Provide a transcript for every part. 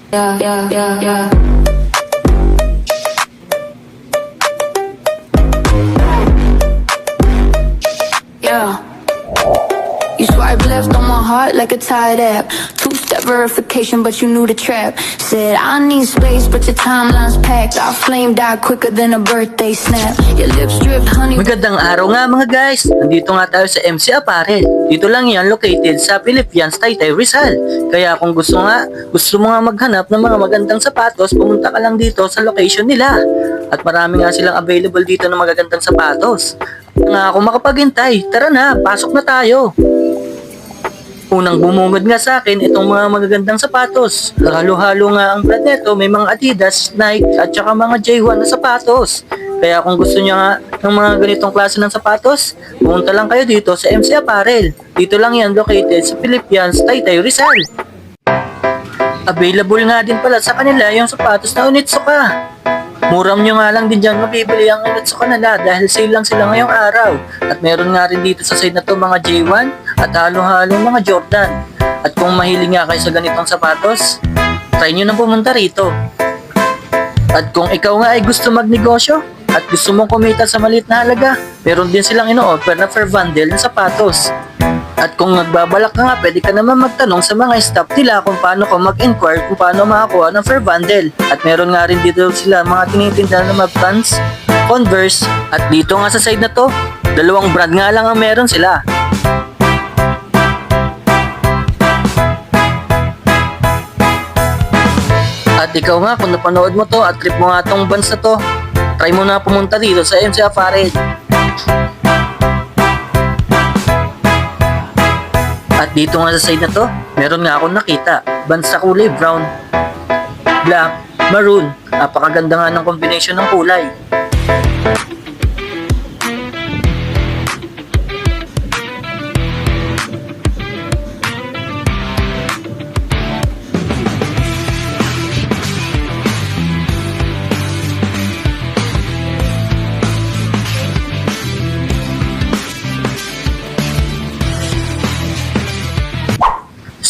Yeah, yeah, yeah, yeah. Yeah. You swipe left on my heart like a tired app. Two-step verification, but you knew the trap. Said I need space, but your timeline's packed. Our flame died quicker than a birthday snap. Your lips dripped honey. Magandang araw nga mga guys! Nandito nga tayo sa MC Apparel. Dito lang yan located sa Philippines, Taytay, Rizal. Kaya kung gusto mo nga maghanap ng mga magandang sapatos, pumunta ka lang dito sa location nila. At marami nga silang available dito ng magagandang sapatos. Nga ako makapaghintay, tara na, pasok na tayo. Unang bumungad nga sa akin itong mga magagandang sapatos. Halo-halo nga ang brand nito, may mga Adidas, Nike at saka mga J1 na sapatos. Kaya kung gusto niyo nga ng mga ganitong klase ng sapatos, pumunta lang kayo dito sa MC Apparel. Dito lang yan located sa Philippines, Taytay, Rizal. Available nga din pala sa kanila yung sapatos na Onitsuka. Muram nyo nga lang din dyan mabibili ang Onitsuka nila dahil sale lang sila ngayong araw. At meron nga rin dito sa side na to mga J1 at halo-halong mga Jordan. At kung mahilig nga kayo sa ganitong sapatos, try nyo na pumunta rito. At kung ikaw nga ay gusto magnegosyo at gusto mong kumita sa maliit na halaga, meron din silang ino-offer na fair bundle ng sapatos. At kung nagbabalak ka nga, pwede ka naman magtanong sa mga staff nila kung paano ka mag-inquire kung paano makakuha ng fair bundle. At meron nga rin dito sila mga tinitinda na mga pants, Converse, at dito nga sa side na to, dalawang brand nga lang ang meron sila. At ikaw nga, kung napanood mo to at trip mo nga tong bands na to, try mo na pumunta dito sa MC Apparel. At dito nga sa side na to, meron nga akong nakita, bands sa kulay brown, black, maroon. Napakaganda nga ng combination ng kulay.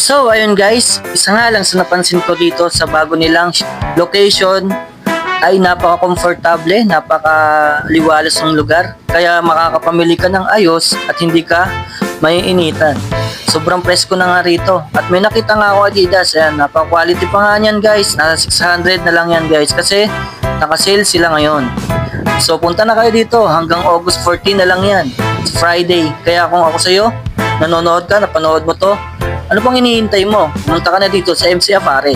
So ayun guys, isa nga lang sa napansin ko dito sa bago nilang location ay napaka-komportable, napaka-liwalas ng lugar. Kaya makakapamili ka ng ayos at hindi ka maiinitan. Sobrang presko na nga rito. At may nakita nga ako Adidas, ayan, napaka-quality pa nga yan guys. Nasa 600 na lang yan guys kasi naka-sale sila ngayon. So punta na kayo dito, hanggang August 14 na lang yan. It's Friday. Kaya kung ako sa'yo, nanonood ka, napanood mo to, ano pang hinihintay mo? Pumunta ka na dito sa MC Apparel.